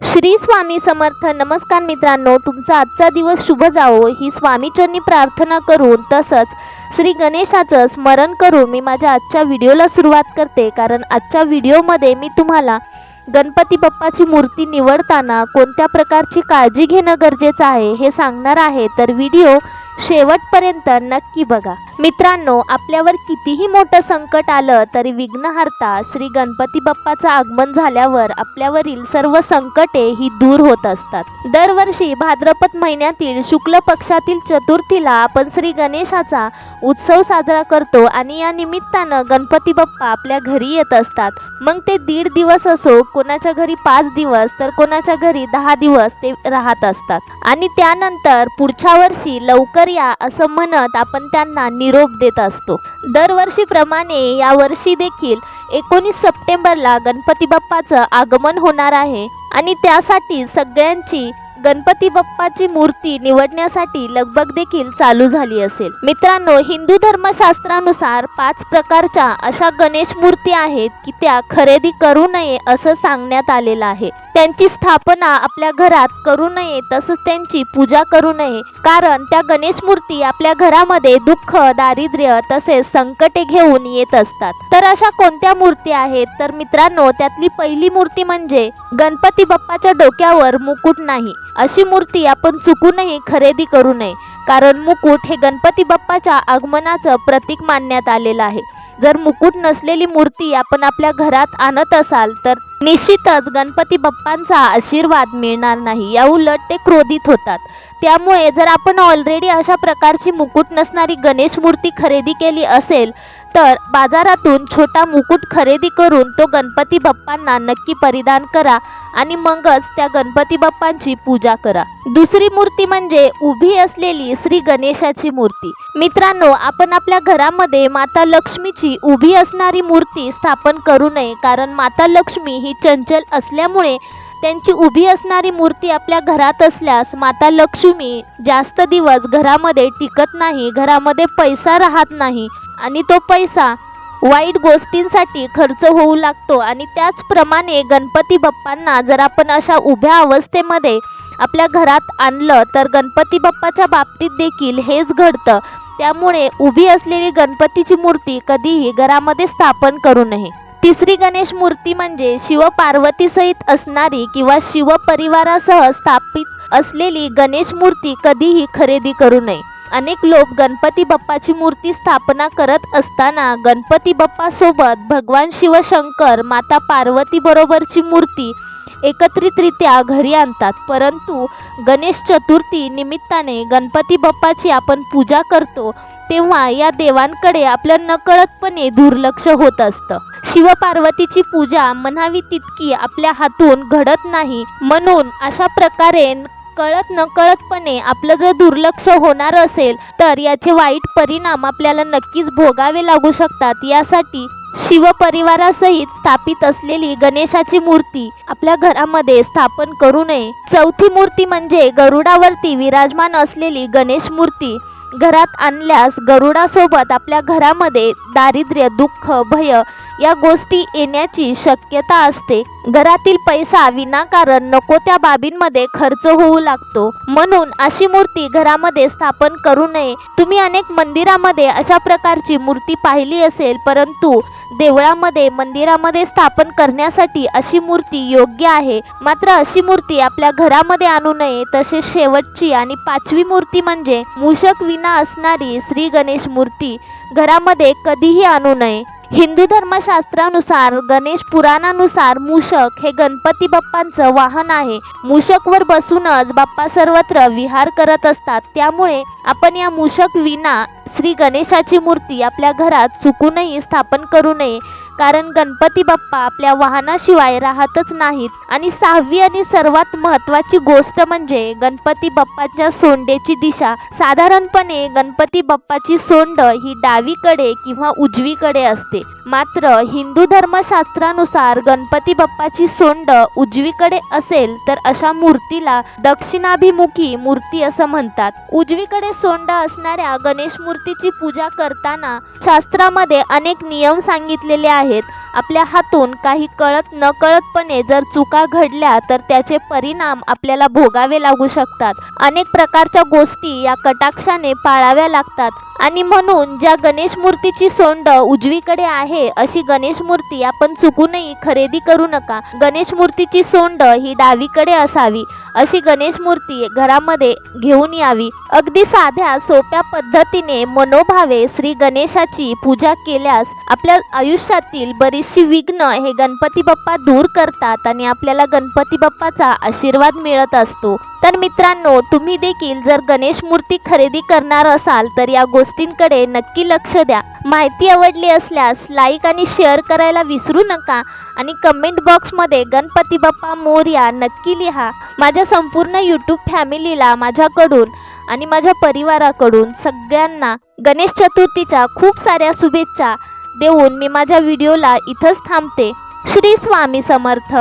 श्री स्वामी समर्थ. नमस्कार मित्रांनो, तुमचा आजचा दिवस शुभ जावो ही स्वामीचरणी प्रार्थना करून तसंच श्री गणेशाचं स्मरण करून मी माझ्या आजच्या व्हिडिओला सुरुवात करते. कारण आजच्या व्हिडिओमध्ये मी तुम्हाला गणपती बाप्पाची मूर्ती निवडताना कोणत्या प्रकारची काळजी घेणं गरजेचं आहे हे सांगणार आहे. तर व्हिडिओ शेवटपर्यंत नक्की बघा. मित्रांनो, आपल्यावर कितीही मोठं संकट आलं तरी विघ्नहर्ता श्री गणपती बाप्पाचं आगमन झाल्यावर आपल्यावरील सर्व संकटे ही दूर होत असतात. दरवर्षी भाद्रपद महिन्यातील शुक्ल पक्षातील चतुर्थीला आपण श्री गणेशाचा उत्सव साजरा करतो आणि या निमित्तानं गणपती बाप्पा आपल्या घरी येत असतात. मग ते 1.5 दिवस असो, कोणाच्या घरी 5 दिवस तर कोणाच्या घरी 10 दिवस ते राहत असतात आणि त्यानंतर पुढच्या वर्षी लवकर या असं म्हणत आपण त्यांना निरोप देत असतो. दरवर्षीप्रमाणे यावर्षी देखील 19 सप्टेंबरला गणपती बाप्पाचं आगमन होणार आहे आणि त्यासाठी सगळ्यांची गणपती बाप्पाची मूर्ती निवडण्यासाठी लगबग देखील चालू झाली असेल. मित्रांनो, हिंदू धर्मशास्त्रानुसार 5 प्रकारच्या अशा गणेश मूर्ती आहेत की त्या खरेदी करू नये असं सांगण्यात आलेलं आहे. त्यांची स्थापना आपल्या घरात करू नये, तसंच त्यांची पूजा करू नये, कारण त्या गणेश मूर्ती आपल्या घरामध्ये दुःख, दारिद्र्य तसेच संकटे घेऊन येत असतात. तर अशा कोणत्या मूर्ती आहेत? तर मित्रांनो, त्यातली पहिली मूर्ती म्हणजे गणपती बाप्पाच्या डोक्यावर मुकुट नाही अशी मूर्ती आपण चुकूनही खरेदी करू नये, कारण मुकुट हे गणपती बाप्पाच्या आगमनाचं प्रतीक मानण्यात आलेलं आहे. जर मुकुट नसलेली मूर्ती आपण आपल्या घरात आणत असाल तर निश्चितच गणपती बाप्पांचा आशीर्वाद मिळणार नाही, या उलट ते क्रोधित होतात. त्यामुळे जर आपण ऑलरेडी अशा प्रकारची मुकुट नसणारी गणेश मूर्ती खरेदी केली असेल तर बाजारातून छोटा मुकुट खरेदी करून तो गणपती बाप्पांना नक्की परिधान करा आणि मगच त्या गणपती बाप्पांची पूजा करा. दुसरी मूर्ती म्हणजे उभी असलेली श्री गणेशाची मूर्ती. मित्रांनो, आपण आपल्या घरामध्ये माता लक्ष्मीची उभी असणारी मूर्ती स्थापन करू नये, कारण माता लक्ष्मी ही चंचल असल्यामुळे त्यांची उभी असणारी मूर्ती आपल्या घरात असल्यास माता लक्ष्मी जास्त दिवस घरामध्ये टिकत नाही, घरामध्ये पैसा राहत नाही आणि तो पैसा वाईट गोष्टींसाठी खर्च होऊ लागतो. आणि त्याचप्रमाणे गणपती बाप्पांना जर आपण अशा उभ्या अवस्थेमध्ये आपल्या घरात आणलं तर गणपती बाप्पाच्या बाबतीत देखील हेच घडतं. त्यामुळे उभी असलेली गणपतीची मूर्ती कधीही घरामध्ये स्थापन करू नये. तिसरी गणेश मूर्ती म्हणजे शिव पार्वती सहित असणारी किंवा शिव परिवारासह स्थापित असलेली गणेश मूर्ती कधीही खरेदी करू नये. अनेक लोक गणपती बाप्पाची मूर्ती स्थापना करत असताना गणपती बाप्पासोबत भगवान शिवशंकर, माता पार्वती बरोबरची मूर्ती एकत्रितरित्या घरी आणतात. परंतु गणेश चतुर्थी निमित्ताने गणपती बाप्पाची आपण पूजा करतो तेव्हा या देवांकडे आपलं नकळतपणे दुर्लक्ष होत असतं. शिवपार्वतीची पूजा म्हणावी तितकी आपल्या हातून घडत नाही, म्हणून अशा प्रकारे कळत नकळतपणे आपलं जर दुर्लक्ष होणार असेल तर याचे वाईट परिणाम आपल्याला नक्कीच भोगावे लागू शकतात. यासाठी शिवपरिवारासहित स्थापित असलेली गणेशाची मूर्ती आपल्या घरामध्ये स्थापन करू नये. चौथी मूर्ती म्हणजे गरुडावरती विराजमान असलेली गणेश मूर्ती घरात आणल्यास गरुडासोबत आपल्या घरामध्ये दारिद्र्य, दुःख, भय या गोष्टी येण्याची शक्यता असते. घरातील पैसा विनाकारण नको त्या बाबींमध्ये खर्च होऊ लागतो, म्हणून अशी मूर्ती घरामध्ये स्थापन करू नये. तुम्ही अनेक मंदिरामध्ये अशा प्रकारची मूर्ती पाहिली असेल, परंतु देवळामध्ये, मंदिरामध्ये स्थापन करण्यासाठी अशी मूर्ती योग्य आहे, मात्र अशी मूर्ती आपल्या घरामध्ये आणू नये. तसेच शेवटची आणि 5वी मूर्ती म्हणजे मूषक विना असणारी श्री गणेश मूर्ती घरामध्ये कधीही आणू नये. हिंदू धर्मशास्त्रानुसार, गणेश पुराणानुसार मूषक हे गणपती बाप्पांचं वाहन आहे. मूषकवर बसूनच बाप्पा सर्वत्र विहार करत असतात. त्यामुळे आपण या मूषक विना श्री गणेशाची मूर्ती आपल्या घरात चुकूनही स्थापन करू नये, कारण गणपती बाप्पा आपल्या वाहनाशिवाय राहतच नाहीत. आणि 6वी आणि सर्वात महत्त्वाची गोष्ट म्हणजे गणपती बाप्पाच्या सोंडेची दिशा. साधारणपणे गणपती बाप्पाची सोंड ही डावीकडे किंवा उजवीकडे असते, मात्र हिंदू धर्मशास्त्रानुसार गणपती बाप्पाची सोंड उजवीकडे असेल तर अशा मूर्तीला दक्षिणाभिमुखी मूर्ती असं म्हणतात. उजवीकडे सोंड असणाऱ्या गणेश मूर्तीची पूजा करताना शास्त्रामध्ये अनेक नियम सांगितलेले आहेत. आहेत. आपल्या हातून काही कळत नकळतपणे जर चुका घडल्या तर त्याचे परिणाम आपल्याला भोगावे लागू शकतात. अनेक प्रकारच्या गोष्टी या कटाक्षाने पाळाव्या लागतात आणि म्हणून ज्या गणेश मूर्तीची सोंड उजवीकडे आहे अशी गणेश मूर्ती आपण चुकूनही खरेदी करू नका. गणेश मूर्तीची सोंड ही डावीकडे असावी अशी गणेश मूर्ती घरामध्ये घेऊन यावी. अगदी साध्या सोप्या पद्धतीने मनोभावे श्री गणेशाची पूजा केल्यास आपल्या आयुष्यातील बरीचशी विघ्न हे गणपती बाप्पा दूर करतात आणि आपल्याला गणपती बाप्पाचा आशीर्वाद मिळत असतो. तर मित्रांनो, तुम्ही देखील जर गणेश मूर्ती खरेदी करणार असाल तर या गोष्टींकडे नक्की लक्ष द्या. माहिती आवडली असल्यास लाईक आणि शेअर करायला विसरू नका आणि कमेंट बॉक्समध्ये गणपती बाप्पा मोरया नक्की लिहा. माझ्या संपूर्ण यूट्यूब फॅमिलीला माझ्याकडून आणि माझ्या परिवाराकडून सगळ्यांना गणेश चतुर्थीच्या खूप साऱ्या शुभेच्छा देऊन मी माझ्या व्हिडिओला इथंच थांबते. श्री स्वामी समर्थ.